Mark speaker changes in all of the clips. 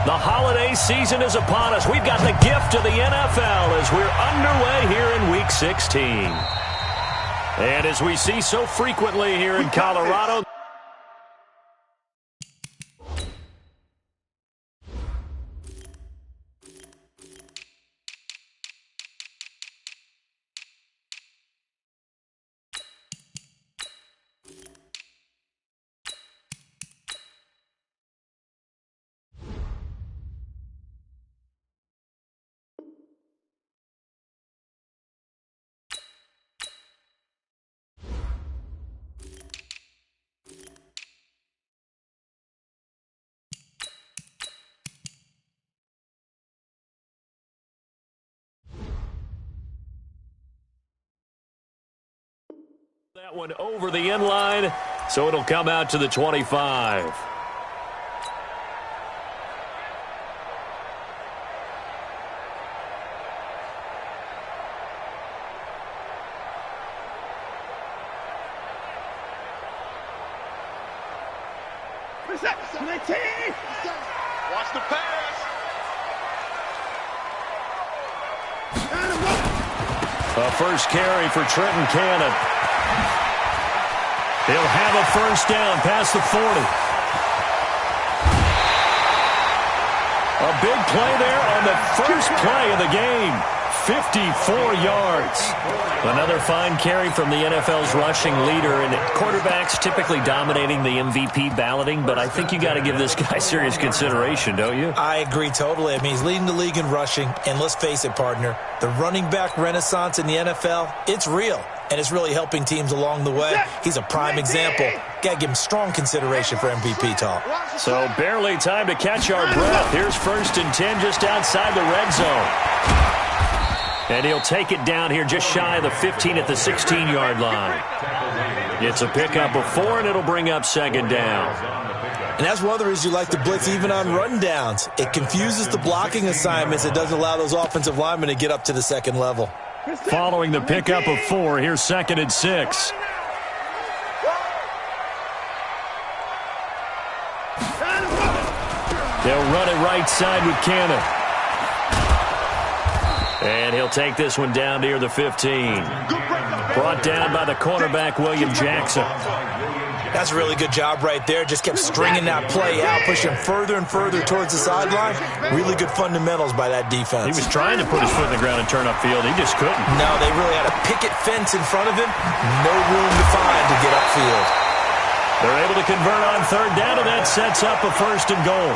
Speaker 1: The holiday season is upon us. We've got the gift of the NFL as we're underway here in Week 16. And as we see so frequently here in Colorado, that one over the end line, so it'll come out to the 25.
Speaker 2: Watch the pass.
Speaker 1: A first carry for Trenton Cannon. He'll have a first down past the 40. A big play there on the first play of the game. 54 yards. Another fine carry from the NFL's rushing leader, and quarterbacks typically dominating the MVP balloting, but I think you got to give this guy serious consideration, don't you?
Speaker 3: I agree totally. I mean, he's leading the league in rushing, and let's face it, partner, the running back renaissance in the NFL, it's real, and it's really helping teams along the way. He's a prime example. Got to give him strong consideration for MVP talk.
Speaker 1: So barely time to catch our breath. Here's 1st and 10 just outside the red zone. And he'll take it down here just shy of the 15 at the 16-yard line. It's a pickup of 4, and it'll bring up 2nd down.
Speaker 3: And that's one of the reasons you like to blitz even on rundowns. It confuses the blocking assignments. It doesn't allow those offensive linemen to get up to the second level.
Speaker 1: Following the pickup of 4, here's 2nd and 6. They'll run it right side with Cannon. And he'll take this one down near the 15. Brought down by the cornerback, William Jackson.
Speaker 3: That's a really good job right there. Just kept stringing that play out, pushing further and further towards the sideline. Really good fundamentals by that defense.
Speaker 1: He was trying to put his foot in the ground and turn upfield. He just couldn't.
Speaker 3: No, they really had a picket fence in front of him. No room to find to get upfield.
Speaker 1: They're able to convert on 3rd down, and that sets up a 1st and goal.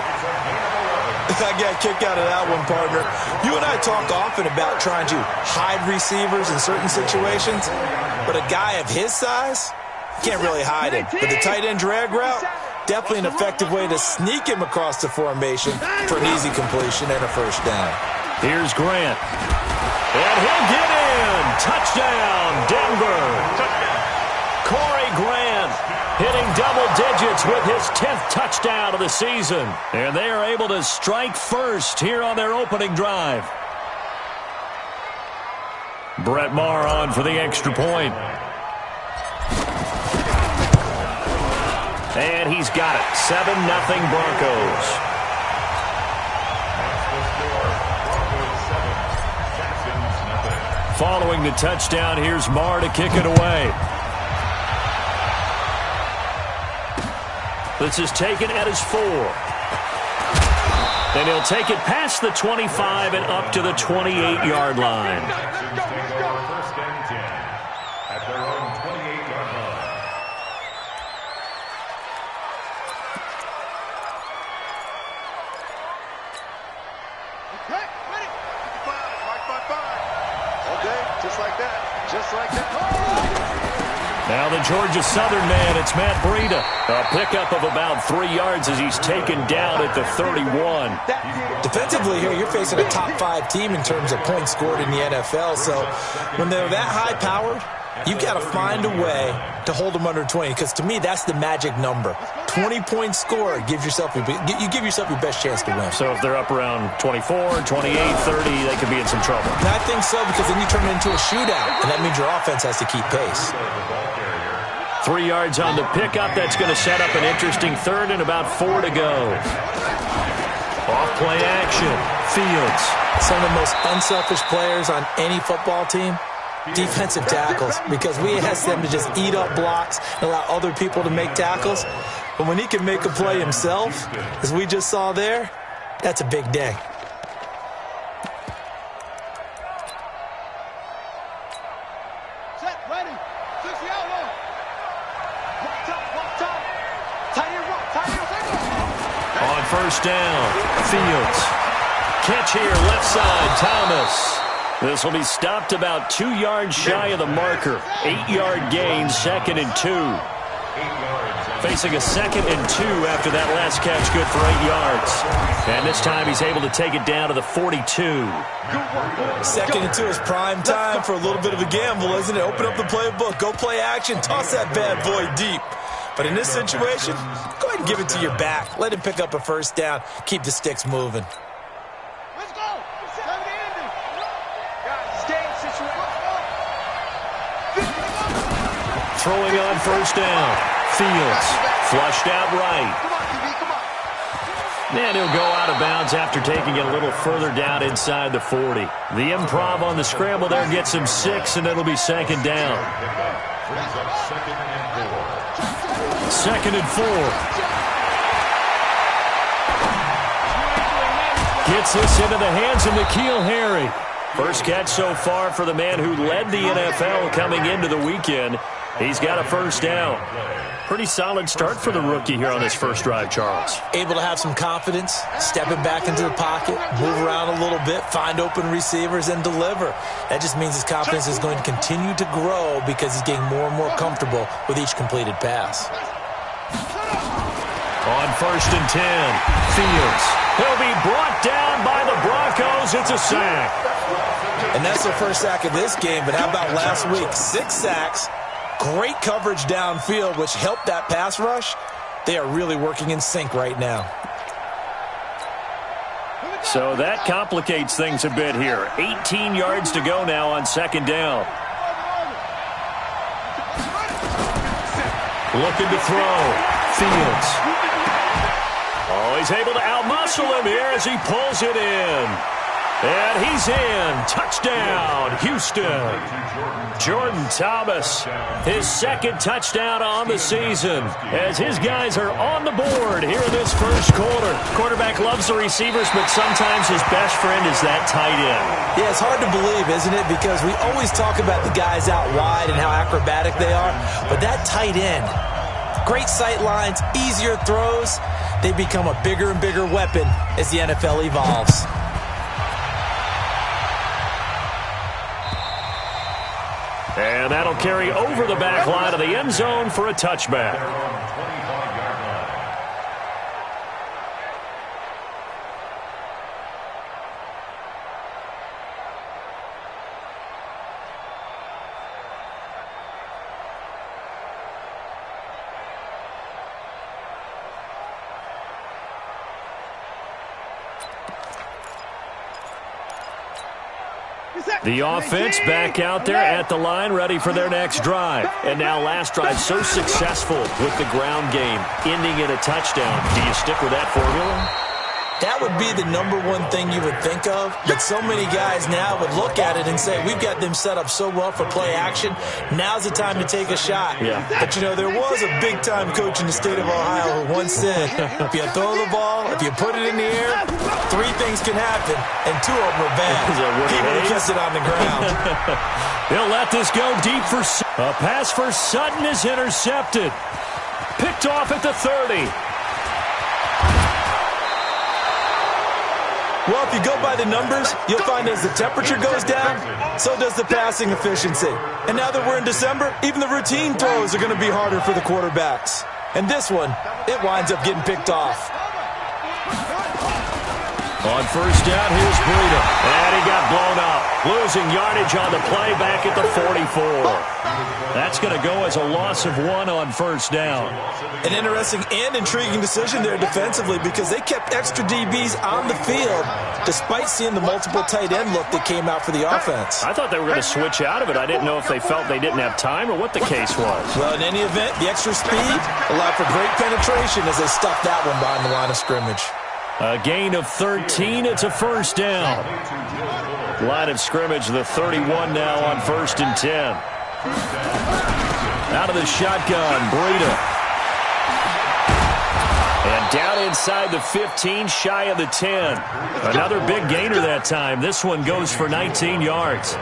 Speaker 3: I got a kick out of that one, partner. You and I talk often about trying to hide receivers in certain situations, but a guy of his size can't really hide him. But the tight end drag route, definitely an effective way to sneak him across the formation for an easy completion and a 1st down.
Speaker 1: Here's Grant. And he'll get in. Touchdown, Denver. Corey Grant hitting double digits with his 10th touchdown of the season. And they are able to strike first here on their opening drive. Brett Maher on for the extra point. And he's got it. 7-0 Broncos. Following the touchdown, here's Maher to kick it away. This is taken at his 4. And he'll take it past the 25 and up to the 28-yard line.
Speaker 2: First and 10 at their own 28-yard line. Okay, ready. 5. Okay, just like that. Just like that.
Speaker 1: Now the Georgia Southern man, it's Matt Breida. A pickup of about 3 yards as he's taken down at the 31.
Speaker 3: Defensively here, you're facing a top 5 team in terms of points scored in the NFL. So when they're that high-powered, you've got to find a way to hold them under 20, because to me, that's the magic number. 20-point score gives yourself you give yourself your best chance to win.
Speaker 1: So if they're up around 24, 28, 30, they could be in some trouble.
Speaker 3: And I think so, because then you turn it into a shootout, and that means your offense has to keep pace.
Speaker 1: 3 yards on the pickup. That's going to set up an interesting 3rd and about 4 to go. Off play action. Fields.
Speaker 3: Some of the most unselfish players on any football team, defensive tackles, because we ask them to just eat up blocks and allow other people to make tackles. But when he can make a play himself, as we just saw there, that's a big day.
Speaker 4: Set, ready. 60 out low. Walk top. Tight end,
Speaker 1: On first down, Fields. Catch here, left side, Thomas. This will be stopped about 2 yards shy of the marker. 8-yard gain, 2nd and 2. Facing a 2nd and 2 after that last catch, good for 8 yards. And this time he's able to take it down to the 42.
Speaker 3: 2nd and 2 is prime time for a little bit of a gamble, isn't it? Open up the playbook, go play action, toss that bad boy deep. But in this situation, go ahead and give it to your back. Let him pick up a first down. Keep the sticks moving.
Speaker 4: Let's go. Game situation.
Speaker 1: Throwing on first down. Fields. Flushed out right. And he'll go out of bounds after taking it a little further down inside the 40. The improv on the scramble there gets him 6, and it'll be 2nd down. 2nd and 4. Gets this into the hands of N'Keal Harry. First catch so far for the man who led the NFL coming into the weekend. He's got a first down. Pretty solid start for the rookie here on his first drive, Charles.
Speaker 3: Able to have some confidence, stepping back into the pocket, move around a little bit, find open receivers, and deliver. That just means his confidence is going to continue to grow because he's getting more and more comfortable with each completed pass.
Speaker 1: On first and 10, Fields. He'll be brought down by the Broncos. It's a sack.
Speaker 3: And that's the first sack of this game, but how about last week? 6 sacks. Great coverage downfield, which helped that pass rush. They are really working in sync right now.
Speaker 1: So that complicates things a bit here. 18 yards to go now on 2nd down. Looking to throw. Fields. Oh, he's able to outmuscle him here as he pulls it in. And he's in. Touchdown, Houston. Jordan Thomas, his 2nd touchdown on the season as his guys are on the board here in this first quarter. Quarterback loves the receivers, but sometimes his best friend is that tight end.
Speaker 3: Yeah, it's hard to believe, isn't it? Because we always talk about the guys out wide and how acrobatic they are, but that tight end, great sight lines, easier throws, they become a bigger and bigger weapon as the NFL evolves.
Speaker 1: And that'll carry over the back line of the end zone for a touchback. The offense back out there at the line, ready for their next drive. And now last drive so successful with the ground game, ending in a touchdown. Do you stick with that formula?
Speaker 3: That would be the number one thing you would think of, but so many guys now would look at it and say, we've got them set up so well for play action, now's the time to take a shot.
Speaker 1: Yeah.
Speaker 3: But, you know, there was a big-time coach in the state of Ohio who once said, if you throw the ball, if you put it in the air, 3 things can happen, and 2 of them are bad. People who kiss it on the ground.
Speaker 1: He'll let this go deep for a pass for Sutton is intercepted. Picked off at the 30.
Speaker 3: Well, if you go by the numbers, you'll find as the temperature goes down, so does the passing efficiency. And now that we're in December, even the routine throws are going to be harder for the quarterbacks. And this one, it winds up getting picked off.
Speaker 1: On first down, here's Breida. And he got blown up. Losing yardage on the play back at the 44. That's going to go as a loss of 1 on first down.
Speaker 3: An interesting and intriguing decision there defensively because they kept extra DBs on the field despite seeing the multiple tight end look that came out for the offense.
Speaker 1: I thought they were going to switch out of it. I didn't know if they felt they didn't have time or what the case was.
Speaker 3: Well, in any event, the extra speed allowed for great penetration as they stuffed that one behind the line of scrimmage.
Speaker 1: A gain of 13. It's a first down. Line of scrimmage, the 31 now on 1st and 10. Out of the shotgun, Breida. And down inside the 15, shy of the 10. Another big gainer that time. This one goes for 19 yards.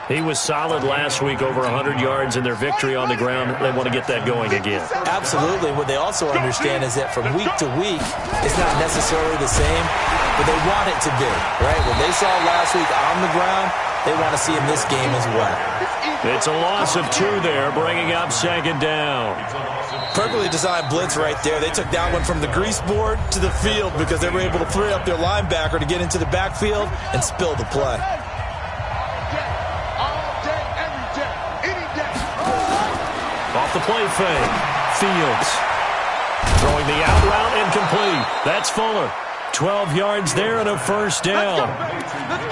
Speaker 1: He was solid last week, over 100 yards in their victory on the ground. They want to get that going again.
Speaker 3: Absolutely. What they also understand is that from week to week, it's not necessarily the same, but they want it to be, right? What they saw last week on the ground, they want to see in this game as well.
Speaker 1: It's a loss of 2 there, bringing up 2nd down.
Speaker 3: Perfectly designed blitz right there. They took that one from the grease board to the field because they were able to free up their linebacker to get into the backfield and spill the play.
Speaker 1: Off the play fake. Fields. Throwing the out route incomplete. That's Fuller. 12 yards there and a first down.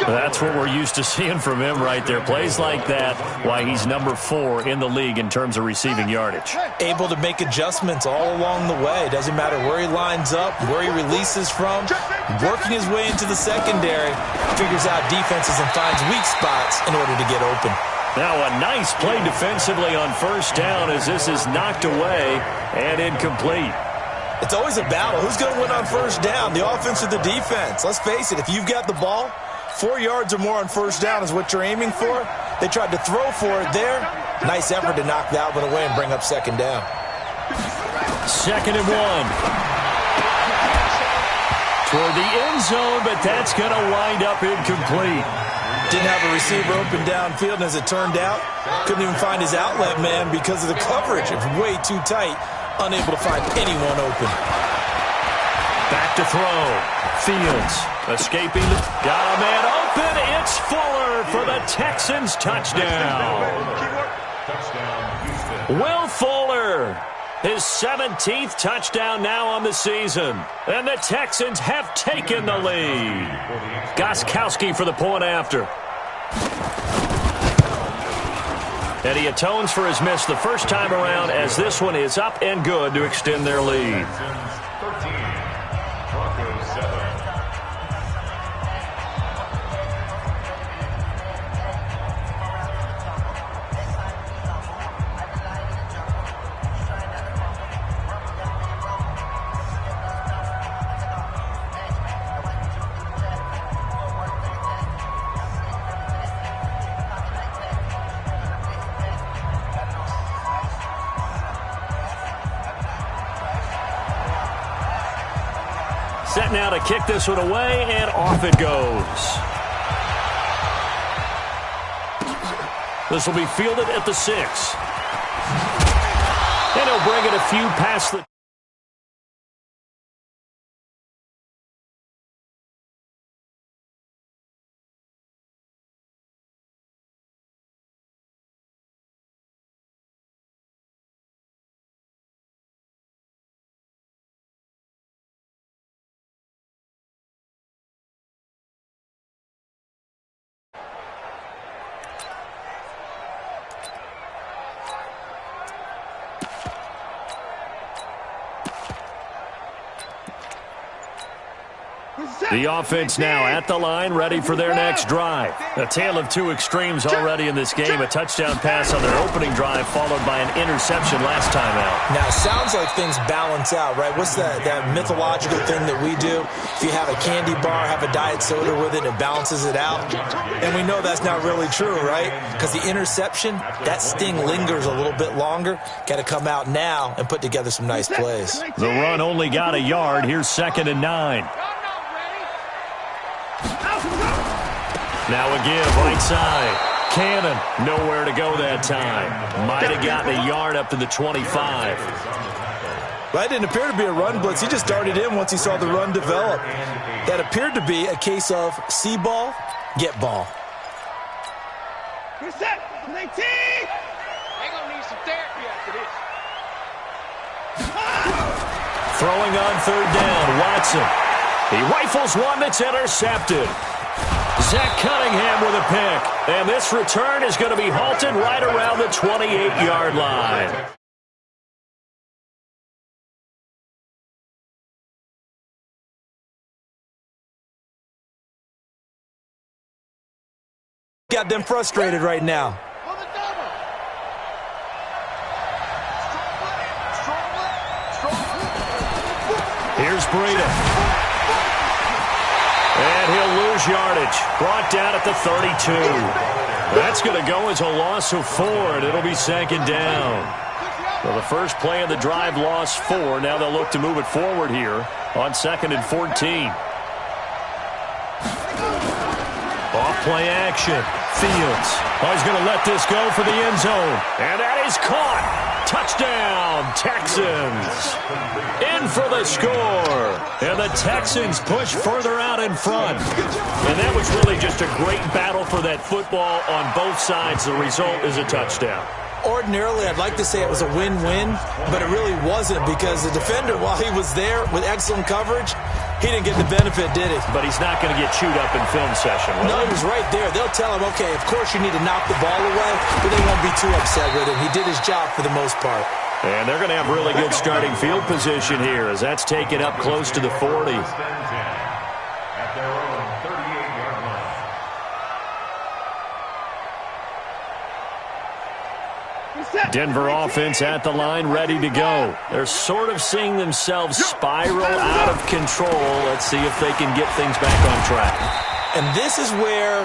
Speaker 1: That's what we're used to seeing from him right there. Plays like that, why he's number 4 in the league in terms of receiving yardage.
Speaker 3: Able to make adjustments all along the way. Doesn't matter where he lines up, where he releases from. Working his way into the secondary. Figures out defenses and finds weak spots in order to get open.
Speaker 1: Now a nice play defensively on first down as this is knocked away and incomplete.
Speaker 3: It's always a battle. Who's going to win on first down, the offense or the defense? Let's face it, if you've got the ball, 4 yards or more on first down is what you're aiming for. They tried to throw for it there. Nice effort to knock that one away and bring up 2nd down.
Speaker 1: 2nd and 1. Toward the end zone, but that's going to wind up incomplete.
Speaker 3: Didn't have a receiver open downfield, and as it turned out, couldn't even find his outlet man because of the coverage. It was way too tight, unable to find anyone open.
Speaker 1: Back to throw. Fields escaping. Got a man open. It's Fuller for the Texans touchdown. Will Fuller, his 17th touchdown now on the season. And the Texans have taken the lead. Gostkowski for the point after. And he atones for his miss the first time around as this one is up and good to extend their lead. Set now to kick this one away, and off it goes. This will be fielded at the 6. And he'll bring it a few past the... The offense now at the line, ready for their next drive. A tale of 2 extremes already in this game. A touchdown pass on their opening drive, followed by an interception last time out.
Speaker 3: Now, it sounds like things balance out, right? What's that mythological thing that we do? If you have a candy bar, have a diet soda with it, it balances it out. And we know that's not really true, right? Because the interception, that sting lingers a little bit longer. Got to come out now and put together some nice plays.
Speaker 1: The run only got a yard. Here's 2nd and 9. Now a give, right side. Cannon, nowhere to go that time. Might have gotten a yard up to the 25.
Speaker 3: Well, that didn't appear to be a run blitz. He just darted in once he saw the run develop. That appeared to be a case of see ball, get ball.
Speaker 4: Reset, 19! They're going to need some therapy after this.
Speaker 1: Throwing on 3rd down, Watson. He rifles one that's intercepted. Zach Cunningham with a pick. And this return is going to be halted right around the 28-yard line.
Speaker 3: got them frustrated right now.
Speaker 1: Here's Breida. And he'll lose yardage. Brought down at the 32. That's going to go as a loss of 4, and it'll be 2nd down. Well, the first play of the drive lost 4. Now they'll look to move it forward here on 2nd and 14. Off play action. Fields. Oh, he's going to let this go for the end zone. And that is caught. Touchdown, Texans. In for the score. And the Texans push further out in front. And that was really just a great battle for that football on both sides. The result is a touchdown.
Speaker 3: Ordinarily, I'd like to say it was a win-win, but it really wasn't because the defender, while he was there with excellent coverage, he didn't get the benefit, did he?
Speaker 1: But he's not going to get chewed up in film session, will
Speaker 3: No,
Speaker 1: he?
Speaker 3: he was right there. They'll tell him, okay, of course you need to knock the ball away, but they won't be too upset with him. He did his job for the most part.
Speaker 1: And they're going to have really good starting field position here as that's taken up close to the 40.
Speaker 2: At their own 38-yard line.
Speaker 1: Denver offense at the line, ready to go. They're sort of seeing themselves spiral out of control. Let's see if they can get things back on track.
Speaker 3: And this is where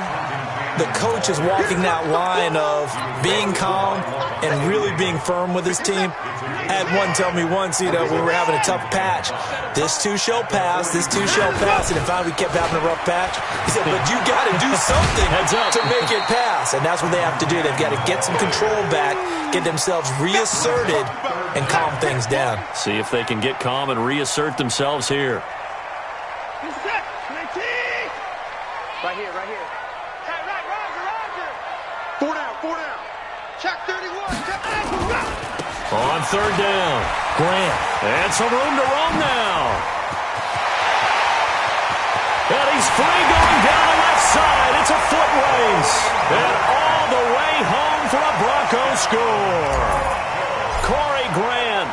Speaker 3: the coach is walking that line of being calm and really being firm with his team. I had one tell me once, we were having a tough patch. This too shall pass, this too shall pass. And finally we kept having a rough patch. He said, but you got to do something to make it pass. And that's what they have to do. They've got to get some control back, get themselves reasserted, and calm things down.
Speaker 1: See if they can get calm and reassert themselves here.
Speaker 4: Right here. Hey, Roger. 4 down. Check 31. Check 31.
Speaker 1: On 3rd down, Grant. And some room to roam now. And he's free going down the left side. It's a foot race. And all the way home for a Broncos score. Corey Grant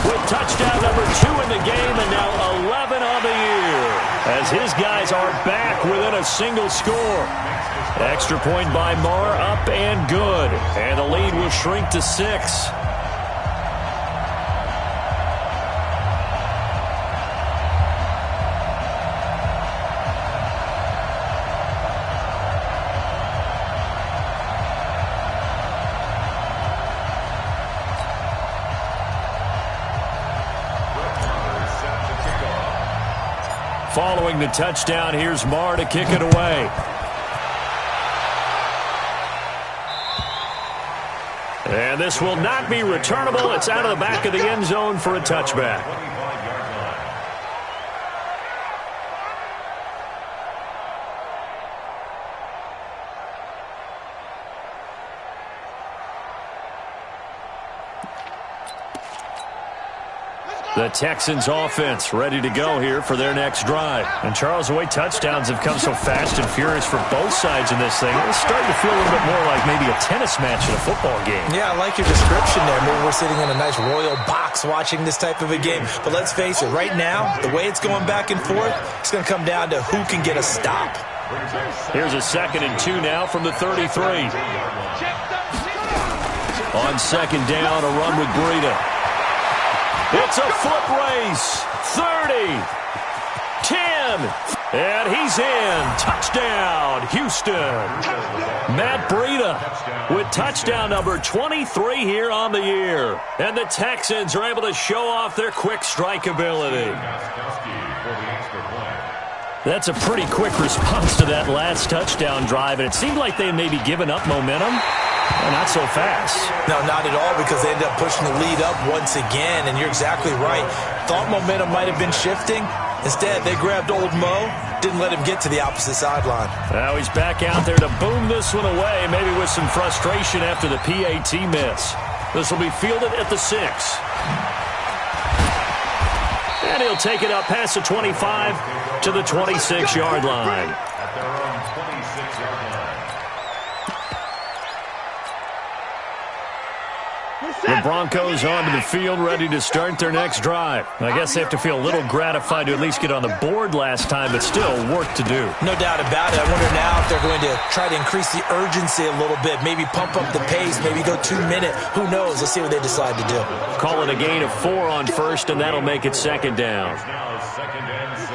Speaker 1: with touchdown number 2 in the game and now 11 on the year. As his guys are back within a single score. Extra point by Marr, up and good. And the lead will shrink to 6. Following the touchdown, here's Marr to kick it away. And this will not be returnable. It's out of the back of the end zone for a touchback. The Texans offense ready to go here for their next drive. And Charles, the way touchdowns have come so fast and furious for both sides in this thing, it's starting to feel a little bit more like maybe a tennis match in a football game.
Speaker 3: Yeah, I like your description there. Maybe we're sitting in a nice royal box watching this type of a game. But let's face it, right now, the way it's going back and forth, it's going to come down to who can get a stop.
Speaker 1: Here's a 2nd and 2 now from the 33. On 2nd down, a run with Breida. It's a foot race. 30. 10. And he's in. Touchdown, Houston. Matt Breida with touchdown number 23 here on the year. And the Texans are able to show off their quick strike ability. That's a pretty quick response to that last touchdown drive. And it seemed like they may be giving up momentum. Well, not so fast.
Speaker 3: No, not at all, because they ended up pushing the lead up once again, and you're exactly right. Thought momentum might have been shifting. Instead, they grabbed old Mo, didn't let him get to the opposite sideline.
Speaker 1: Now he's back out there to boom this one away, maybe with some frustration after the PAT miss. This will be fielded at the 6. And he'll take it up past the 25 to the 26-yard line.
Speaker 2: At their own 26-yard line.
Speaker 1: The Broncos onto the field, ready to start their next drive. I guess they have to feel a little gratified to at least get on the board last time, but still work to do.
Speaker 3: No doubt about it. I wonder now if they're going to try to increase the urgency a little bit, maybe pump up the pace, maybe go 2 minutes. Who knows? Let's see what they decide to do.
Speaker 1: Call it a gain of 4 on first, and that'll make it second down.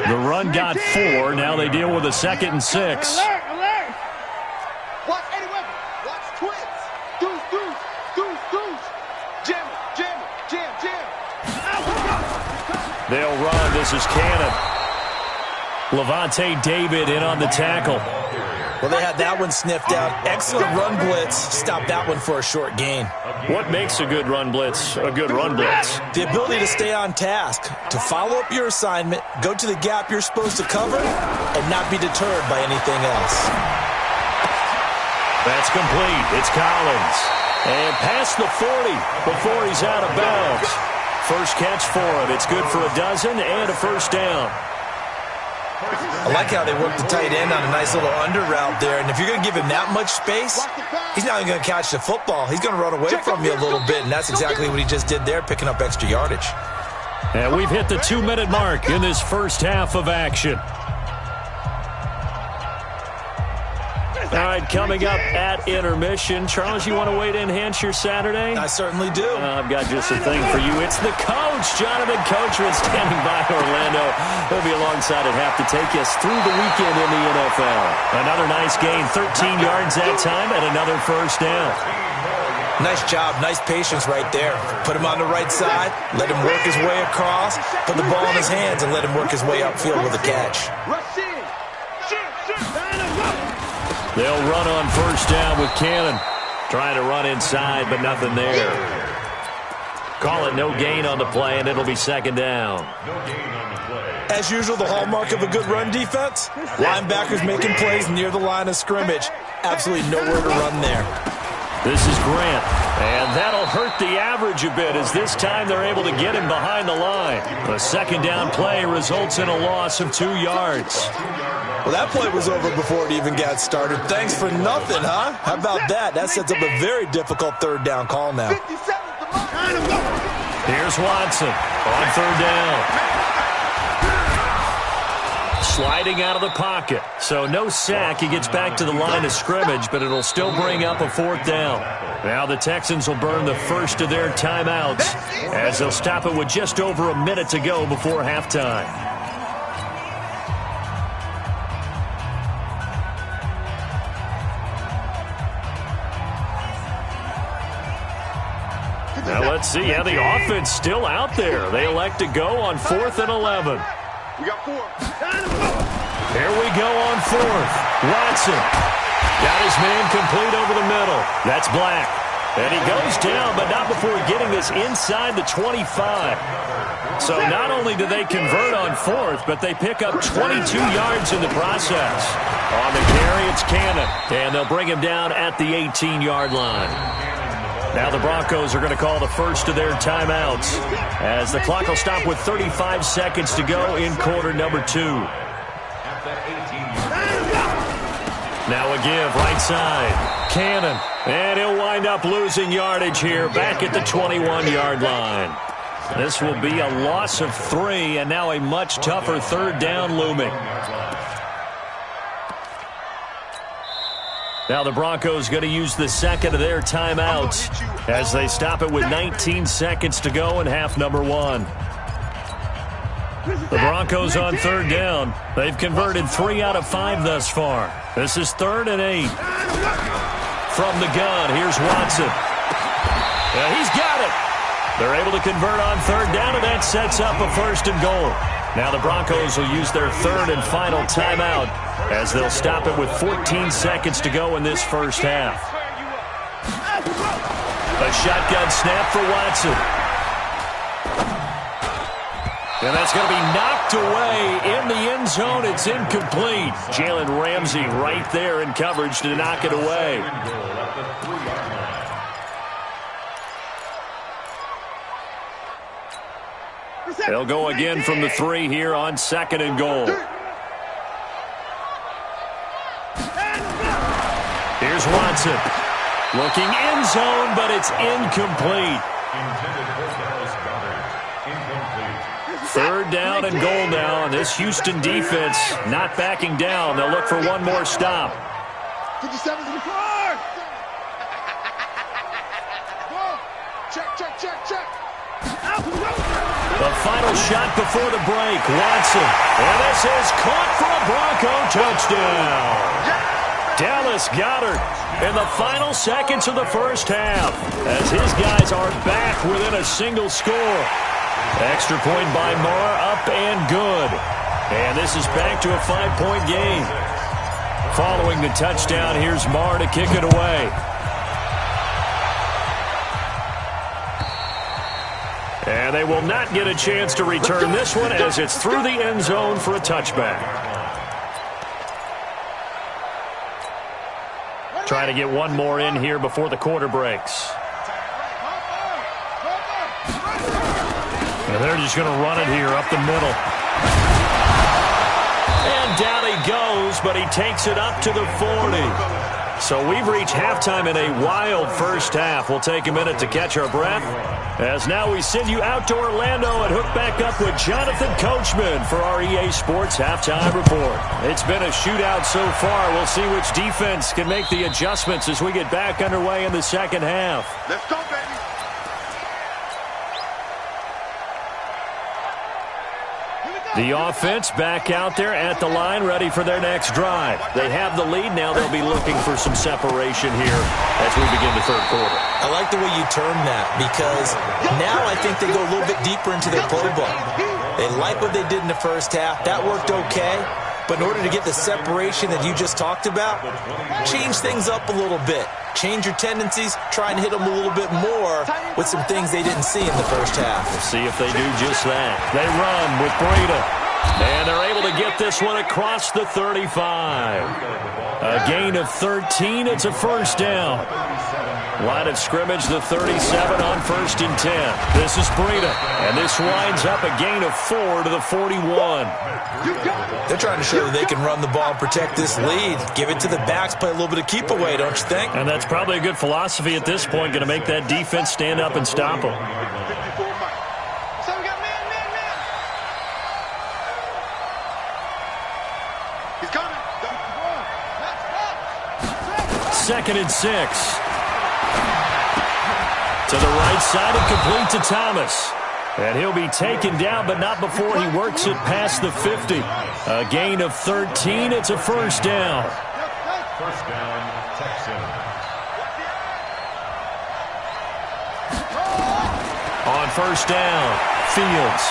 Speaker 1: The run got 4. Now they deal with a 2nd and 6.
Speaker 4: Alert, alert. Watch Eddie Weber. Watch twins. Deuce. Jam.
Speaker 1: They'll run. This is Cannon. Levante David in on the tackle.
Speaker 3: Well, they had that one sniffed out. Excellent run blitz. Stopped that one for a short gain.
Speaker 1: What makes a good run blitz a good run blitz?
Speaker 3: The ability to stay on task, to follow up your assignment, go to the gap you're supposed to cover, and not be deterred by anything else.
Speaker 1: That's complete. It's Collins. And past the 40 before he's out of bounds. First catch for him. It's good for a dozen and a first down.
Speaker 3: I like how they work the tight end on a nice little under route there. And if you're going to give him that much space, he's not even going to catch the football. He's going to run away from you a little bit, and that's exactly what he just did there, picking up extra yardage.
Speaker 1: And we've hit the 2-minute mark in this first half of action. All right, coming up at intermission. Charles, you want to wait to enhance your Saturday?
Speaker 3: I certainly do.
Speaker 1: I've got just a thing for you. It's the coach, Jonathan Coachman, standing by Orlando. He'll be alongside at half to take us through the weekend in the NFL. Another nice gain, 13 yards that time, and another first down.
Speaker 3: Nice job, nice patience right there. Put him on the right side, let him work his way across, put the ball in his hands, and let him work his way upfield with a catch.
Speaker 1: They'll run on first down with Cannon. Trying to run inside, but nothing there. Call it no gain on the play, and it'll be second down.
Speaker 3: As usual, the hallmark of a good run defense, linebackers making plays near the line of scrimmage. Absolutely nowhere to run there.
Speaker 1: This is Grant, and that'll hurt the average a bit as this time they're able to get him behind the line. The second down play results in a loss of 2 yards.
Speaker 3: Well, that play was over before it even got started. Thanks for nothing, huh? How about that? That sets up a very difficult third down call now.
Speaker 1: Here's Watson on third down. Sliding out of the pocket. So no sack. He gets back to the line of scrimmage, but it'll still bring up a fourth down. Now the Texans will burn the first of their timeouts as they'll stop it with just over a minute to go before halftime. Now let's see. Yeah, the offense still out there. They elect to go on 4th and 11.
Speaker 4: We got 4.
Speaker 1: Here we go on 4th. Watson got his man complete over the middle. That's Black. And he goes down, but not before getting this inside the 25. So not only do they convert on 4th, but they pick up 22 yards in the process. On the carry, it's Cannon. And they'll bring him down at the 18-yard line. Now the Broncos are going to call the first of their timeouts as the clock will stop with 35 seconds to go in quarter number 2. Now a give right side. Cannon. And he'll wind up losing yardage here back at the 21-yard line. This will be a loss of 3 and now a much tougher third down looming. Now the Broncos going to use the second of their timeouts as they stop it with 19 seconds to go in half number 1. The Broncos on third down. They've converted 3 out of 5 thus far. This is 3rd and 8. From the gun, here's Watson. And he's got it. They're able to convert on third down, and that sets up a 1st and goal. Now the Broncos will use their 3rd and final timeout as they'll stop it with 14 seconds to go in this first half. A shotgun snap for Watson. And that's going to be knocked away in the end zone. It's incomplete. Jalen Ramsey right there in coverage to knock it away. They'll go again from the 3 here on 2nd and goal. Here's Watson. Looking end zone, but it's incomplete.
Speaker 2: Intended for Dallas Goddard. Incomplete.
Speaker 1: Third down and goal now, and this Houston defense not backing down. They'll look for one more stop.
Speaker 4: 57's in the car. Check.
Speaker 1: The final shot before the break, Watson. And this is caught for a Bronco touchdown. Dallas Goedert in the final seconds of the first half as his guys are back within a single score. Extra point by Marr, up and good. And this is back to a 5-point game. Following the touchdown, here's Marr to kick it away. And they will not get a chance to return this one as it's through the end zone for a touchback. Trying to get one more in here before the quarter breaks. And they're just going to run it here up the middle. And down he goes, but he takes it up to the 40. So we've reached halftime in a wild first half. We'll take a minute to catch our breath, as now we send you out to Orlando and hook back up with Jonathan Coachman for our EA Sports Halftime Report. It's been a shootout so far. We'll see which defense can make the adjustments as we get back underway in the second half.
Speaker 4: Let's go, baby.
Speaker 1: The offense back out there at the line, ready for their next drive. They have the lead. Now they'll be looking for some separation here as we begin the third quarter.
Speaker 3: I like the way you term that, because now I think they go a little bit deeper into their playbook. They like what they did in the first half. That worked okay. But in order to get the separation that you just talked about, change things up a little bit. Change your tendencies, try and hit them a little bit more with some things they didn't see in the first half.
Speaker 1: We'll see if they do just that. They run with Breida. And they're able to get this one across the 35. A gain of 13. It's a first down. Line of scrimmage, the 37 on 1st and 10. This is Breida. And this winds up a gain of 4 to the 41.
Speaker 3: They're trying to show that they can run the ball and protect this lead. Give it to the backs, play a little bit of keep away, don't you think?
Speaker 1: And that's probably a good philosophy at this point, going to make that defense stand up and stop them.
Speaker 4: So we got man. He's coming.
Speaker 1: 2nd and 6. To the right side and complete to Thomas. And he'll be taken down, but not before he works it past the 50. A gain of 13. It's a first down.
Speaker 2: First down, Texans.
Speaker 1: On first down, Fields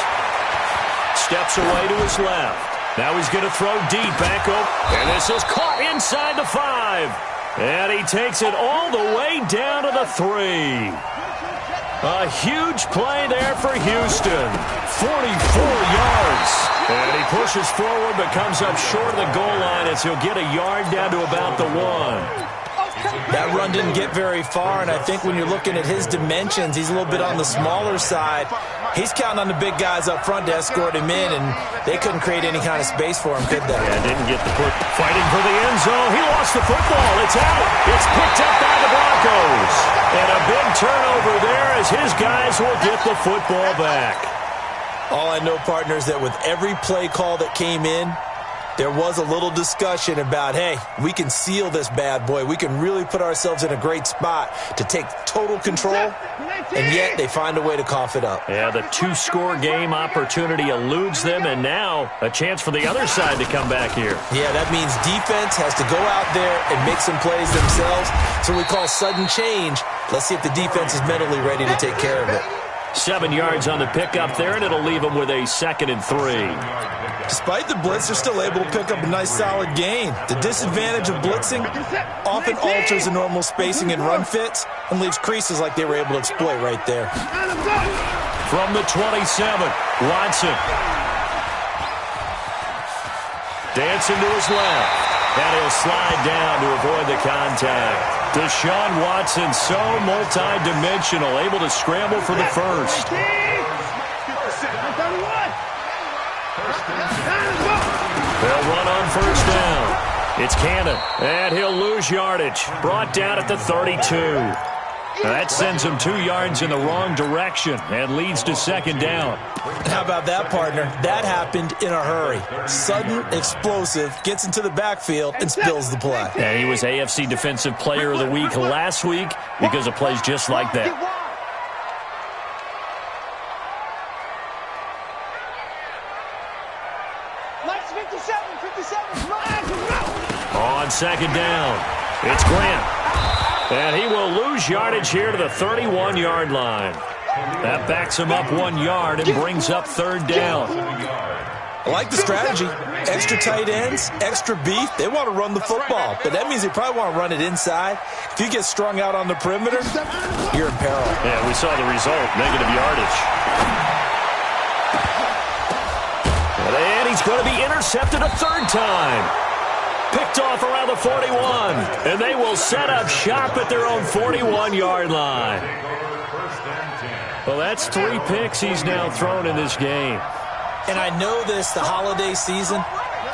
Speaker 1: steps away to his left. Now he's going to throw deep back up. And this is caught inside the 5. And he takes it all the way down to the 3. A huge play there for Houston. 44 yards. And he pushes forward but comes up short of the goal line as he'll get a yard down to about the 1.
Speaker 3: That run didn't get very far, and I think when you're looking at his dimensions, he's a little bit on the smaller side. He's counting on the big guys up front to escort him in, and they couldn't create any kind of space for him, could they?
Speaker 1: Yeah, didn't get the put. Fighting for the end zone. He lost the football. It's out. It's picked up by the Broncos. And a big turnover there as his guys will get the football back.
Speaker 3: All I know, partner, is that with every play call that came in, there was a little discussion about, hey, we can seal this bad boy. We can really put ourselves in a great spot to take total control, and yet they find a way to cough it up.
Speaker 1: Yeah, the 2-score game opportunity eludes them, and now a chance for the other side to come back here.
Speaker 3: Yeah, that means defense has to go out there and make some plays themselves. So we call sudden change. Let's see if the defense is mentally ready to take care of it.
Speaker 1: 7 yards on the pickup there, and it'll leave them with a 2nd and 3.
Speaker 3: Despite the blitz, they're still able to pick up a nice, solid gain. The disadvantage of blitzing often alters the normal spacing and run fits and leaves creases like they were able to exploit right there.
Speaker 1: From the 27, Watson. Dancing to his left. And he'll slide down to avoid the contact. Deshaun Watson, so multi-dimensional, able to scramble for the first. They'll run on first down. It's Cannon, and he'll lose yardage. Brought down at the 32. That sends him 2 yards in the wrong direction and leads to second down.
Speaker 3: How about that, partner? That happened in a hurry. Sudden, explosive, gets into the backfield and spills the play.
Speaker 1: And he was AFC Defensive Player of the Week last week because of plays just like that. On second down, it's Grant. And he will lose yardage here to the 31-yard line. That backs him up 1 yard and brings up third down.
Speaker 3: I like the strategy. Extra tight ends, extra beef. They want to run the football, but that means they probably want to run it inside. If you get strung out on the perimeter, you're in peril.
Speaker 1: Yeah, we saw the result, negative yardage. And he's going to be intercepted a third time. Picked off around the 41, and they will set up shop at their own 41-yard line. Well, that's 3 picks he's now thrown in this game.
Speaker 3: And I know this, the holiday season,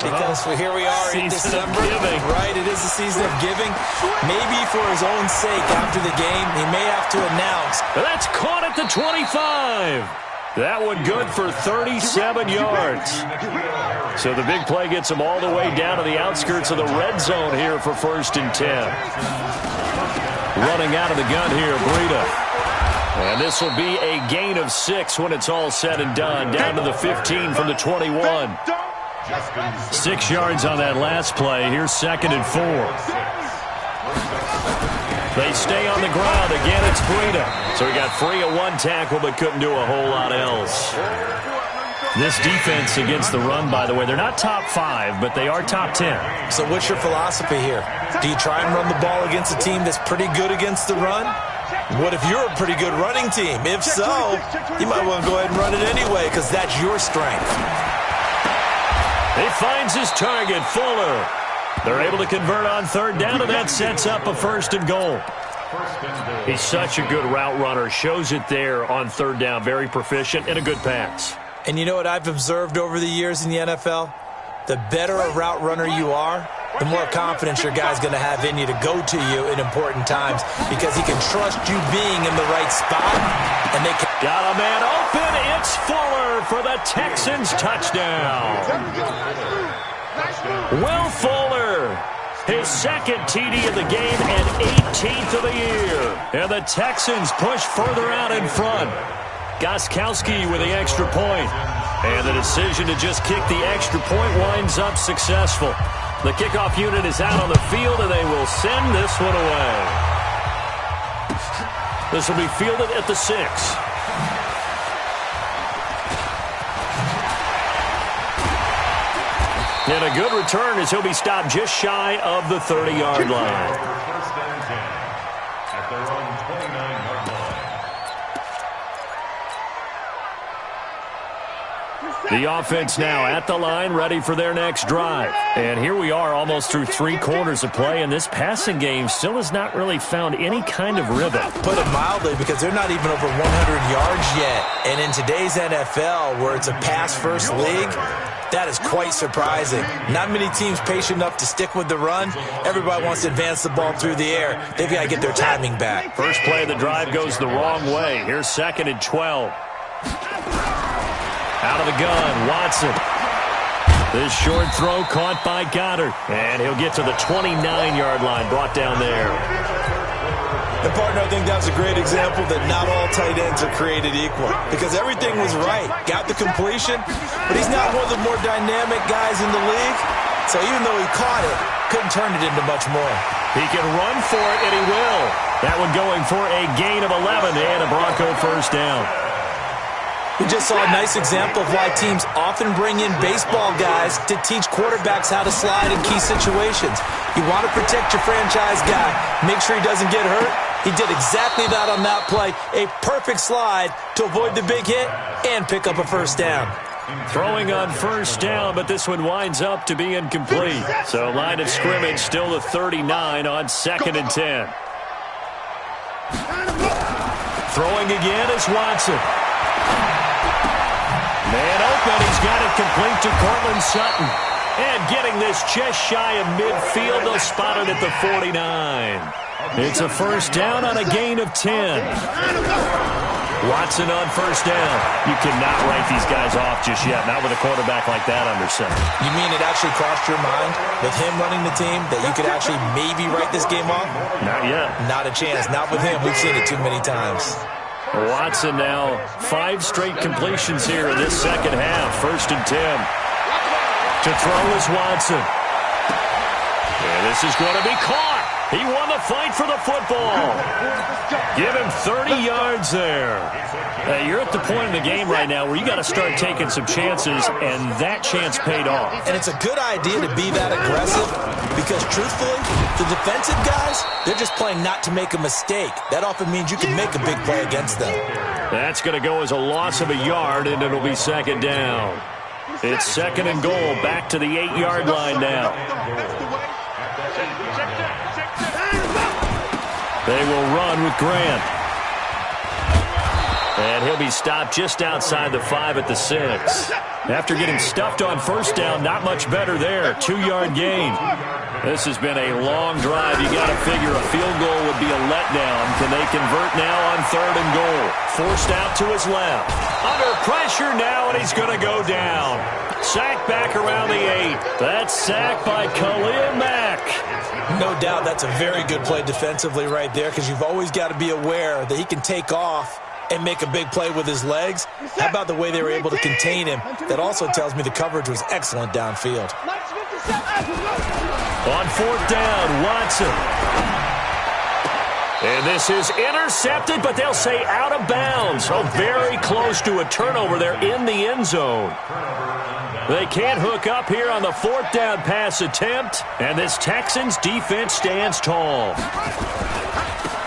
Speaker 3: because here we are in December. Right, it is the season of giving. Maybe for his own sake after the game, he may have to announce.
Speaker 1: That's caught at the 25. That one good for 37 yards. So the big play gets him all the way down to the outskirts of the red zone here for 1st and 10. Running out of the gun here, Breida. And this will be a gain of 6 when it's all said and done. Down to the 15 from the 21. 6 yards on that last play. Here's 2nd and 4. They stay on the ground. Again, it's Breida. So he got free of 1 tackle but couldn't do a whole lot else. This defense against the run, by the way, they're not top 5, but they are top 10.
Speaker 3: So what's your philosophy here? Do you try and run the ball against a team that's pretty good against the run? What if you're a pretty good running team? If so, you might want to go ahead and run it anyway because that's your strength.
Speaker 1: He finds his target, Fuller. They're able to convert on third down, and that sets up a 1st and goal. He's such a good route runner. Shows it there on third down. Very proficient and a good pass.
Speaker 3: And you know what I've observed over the years in the NFL? The better a route runner you are, the more confidence your guy's going to have in you to go to you in important times because he can trust you being in the right spot. And they can.
Speaker 1: Got a man open. It's Fuller for the Texans touchdown. Will Fuller, his 2nd TD of the game and 18th of the year. And the Texans push further out in front. Gostkowski with the extra point. And the decision to just kick the extra point winds up successful. The kickoff unit is out on the field, and they will send this one away. This will be fielded at the 6. And a good return as he'll be stopped just shy of the 30-yard line.
Speaker 2: First and 10 at their own 29-yard line.
Speaker 1: The offense now at the line, ready for their next drive. And here we are almost through 3 quarters of play, and this passing game still has not really found any kind of rhythm.
Speaker 3: Put it mildly, because they're not even over 100 yards yet. And in today's NFL, where it's a pass-first league, that is quite surprising. Not many teams patient enough to stick with the run. Everybody wants to advance the ball through the air. They've got to get their timing back.
Speaker 1: First play of the drive goes the wrong way. Here's 2nd and 12. Out of the gun, Watson. This short throw caught by Goddard. And he'll get to the 29-yard line, brought down there.
Speaker 3: And, partner, I think that's a great example that not all tight ends are created equal. Because everything was right. Got the completion, but he's not one of the more dynamic guys in the league. So even though he caught it, couldn't turn it into much more.
Speaker 1: He can run for it, and he will. That one going for a gain of 11 and a Bronco first down.
Speaker 3: We just saw a nice example of why teams often bring in baseball guys to teach quarterbacks how to slide in key situations. You want to protect your franchise guy. Make sure he doesn't get hurt. He did exactly that on that play. A perfect slide to avoid the big hit and pick up a first down.
Speaker 1: Throwing on first down, but this one winds up to be incomplete. So line of scrimmage still the 39 on 2nd and 10. Throwing again is Watson. Man open, he's got it complete to Cortland Sutton. And getting this just shy of midfield, they'll spot it at the 49. It's a first down on a gain of 10. Watson on first down. You cannot write these guys off just yet, not with a quarterback like that under center.
Speaker 3: You mean it actually crossed your mind with him running the team that you could actually maybe write this game off?
Speaker 1: Not yet.
Speaker 3: Not a chance. Not with him. We've seen it too many times.
Speaker 1: Watson now 5 straight completions here in this second half. First and 10. To throw is Watson. And this is going to be caught. He won the fight for the football. Give him 30 yards there. You're at the point in the game right now where you got to start taking some chances, and that chance paid off.
Speaker 3: And it's a good idea to be that aggressive because, truthfully, the defensive guys, they're just playing not to make a mistake. That often means you can make a big play against them.
Speaker 1: That's going to go as a loss of a yard, and it'll be second down. It's second and goal, back to the 8-yard line now. They will run with Grant. And he'll be stopped just outside the 5 at the 6. After getting stuffed on first down, not much better there. 2-yard gain. This has been a long drive. You got to figure a field goal would be a letdown. Can they convert now on third and goal? Forced out to his left. Under pressure now, and he's going to go down. Sack back around the 8. That's sacked by Khalil Mack.
Speaker 3: No doubt that's a very good play defensively right there because you've always got to be aware that he can take off and make a big play with his legs. How about the way they were able to contain him? That also tells me the coverage was excellent downfield.
Speaker 1: On fourth down, Watson. And this is intercepted, but they'll say out of bounds. So very close to a turnover there in the end zone. They can't hook up here on the fourth down pass attempt, and this Texans defense stands tall.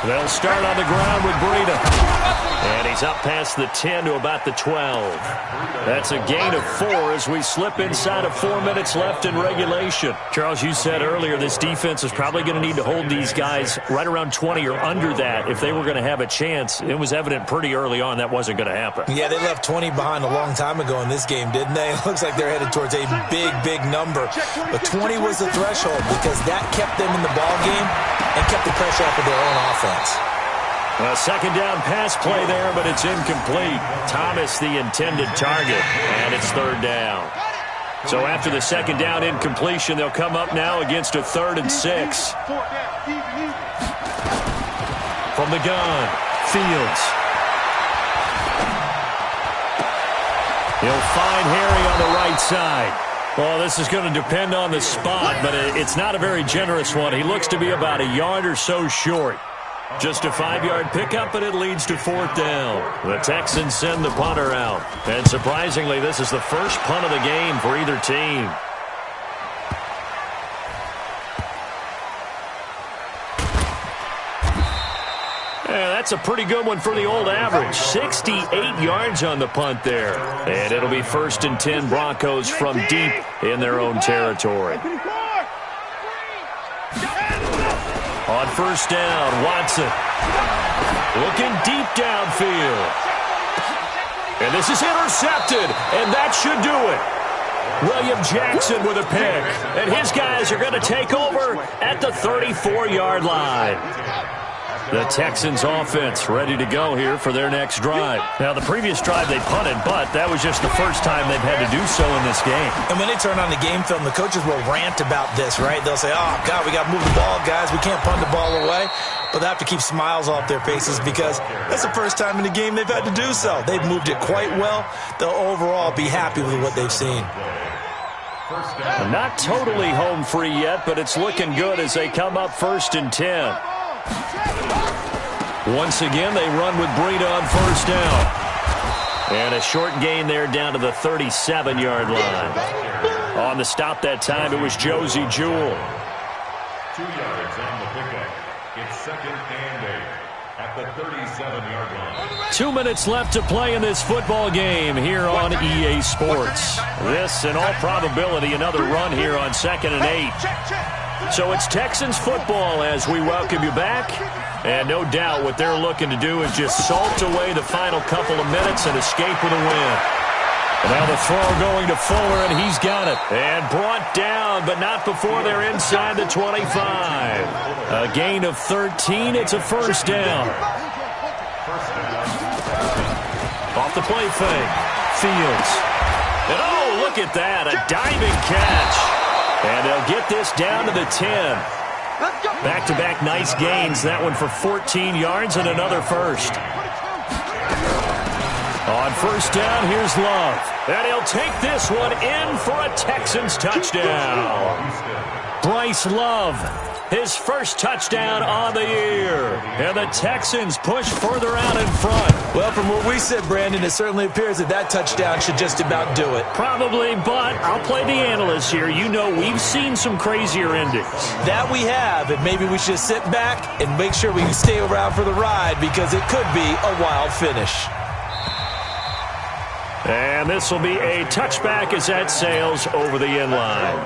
Speaker 1: They'll start on the ground with Breida. And he's up past the 10 to about the 12. That's a gain of 4 as we slip inside of 4 minutes left in regulation. Charles, you said earlier this defense is probably going to need to hold these guys right around 20 or under that if they were going to have a chance. It was evident pretty early on that wasn't going to happen.
Speaker 3: Yeah, they left 20 behind a long time ago in this game, didn't they? It looks like they're headed towards a big, big number. But 20 was the threshold because that kept them in the ball game and kept the pressure off of their own offense.
Speaker 1: A second down pass play there, but it's incomplete. Thomas the intended target, and it's third down. So after the second down incompletion, they'll come up now against a 3rd and 6. From the gun, Fields. He'll find Harry on the right side. Well, this is going to depend on the spot, but it's not a very generous one. He looks to be about a yard or so short. Just a 5-yard pickup, and it leads to fourth down. The Texans send the punter out. And surprisingly, this is the first punt of the game for either team. Yeah, that's a pretty good one for the old average. 68 yards on the punt there. And it'll be 1st and 10 Broncos from deep in their own territory. On first down, Watson. Looking deep downfield. And this is intercepted, and that should do it. William Jackson with a pick. And his guys are going to take over at the 34-yard line. The Texans offense ready to go here for their next drive. Now, the previous drive they punted, but that was just the first time they've had to do so in this game.
Speaker 3: And when they turn on the game film, the coaches will rant about this, right? They'll say, oh, God, we got to move the ball, guys. We can't punt the ball away. But they have to keep smiles off their faces because that's the first time in the game they've had to do so. They've moved it quite well. They'll overall be happy with what they've seen.
Speaker 1: Not totally home free yet, but it's looking good as they come up 1st and 10. Once again, they run with Breida on first down. And a short gain there down to the 37-yard line. On the stop that time, it was Josie Jewell.
Speaker 2: 2 yards on the pickup. It's 2nd and 8 at the 37-yard line.
Speaker 1: 2 minutes left to play in this football game here on EA Sports. This, in all probability, another run here on 2nd and 8. So it's Texans football as we welcome you back. And no doubt what they're looking to do is just salt away the final couple of minutes and escape with a win. And now the throw going to Fuller, and he's got it. And brought down, but not before they're inside the 25. A gain of 13. It's a first down. Off the play fake. Fields. And oh, look at that. A diving catch. And they'll get this down to the 10. Back-to-back nice gains. That one for 14 yards and another first. On first down, here's Love. And he'll take this one in for a Texans touchdown. Bryce Love, his first touchdown on the year. And the Texans push further out in front.
Speaker 3: Well, from where we sit, Brandon, it certainly appears that that touchdown should just about do it.
Speaker 1: Probably, but I'll play the analyst here. You know we've seen some crazier endings.
Speaker 3: That we have, and maybe we should sit back and make sure we can stay around for the ride because it could be a wild finish.
Speaker 1: And this will be a touchback as that sails over the end line.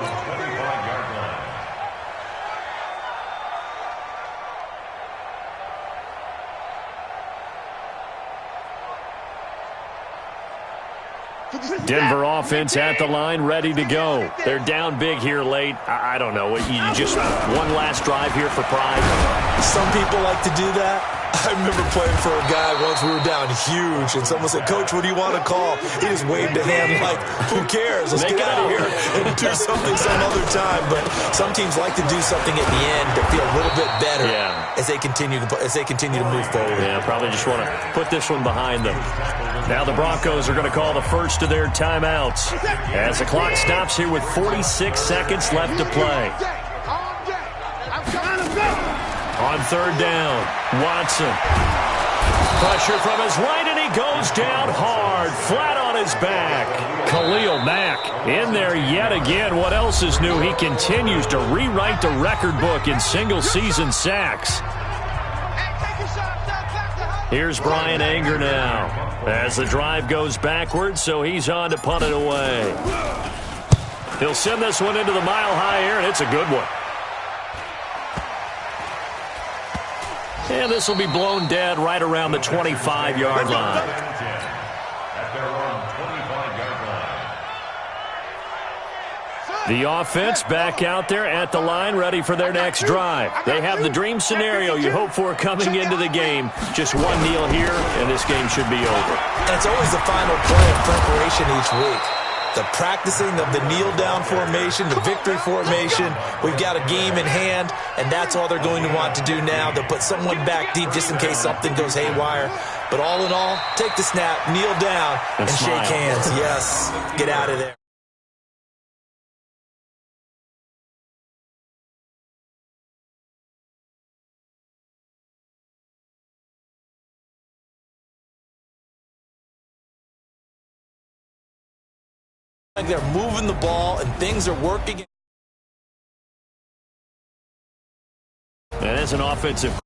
Speaker 1: Denver offense at the line, ready to go. They're down big here late. I don't know. You just one last drive here for pride.
Speaker 3: Some people like to do that. I remember playing for a guy once. We were down huge, and someone said, "Coach, what do you want to call?" He just waved a hand like, "Who cares? Let's get out of here and do something some other time." But some teams like to do something at the end to feel a little bit better as they continue to move forward.
Speaker 1: Yeah, probably just want to put this one behind them. Now the Broncos are going to call the first of their timeouts as the clock stops here with 46 seconds left to play. On third down, Watson. Pressure from his right, and he goes down hard, flat on his back. Khalil Mack in there yet again. What else is new? He continues to rewrite the record book in single-season sacks. Here's Brian Anger now as the drive goes backwards, so he's on to punt it away. He'll send this one into the mile-high air, and it's a good one. And this will be blown dead right around the 25-yard line. The offense back out there at the line, ready for their next drive. They have the dream scenario you hope for coming into the game. Just one kneel here, and this game should be over.
Speaker 3: That's always the final play of preparation each week. The practicing of the kneel-down formation, the victory formation. We've got a game in hand, and that's all they're going to want to do now. They'll put someone back deep just in case something goes haywire. But all in all, take the snap, kneel down, and shake hands. Yes, get out of there. They're moving the ball, and things are working.
Speaker 1: And as an offensive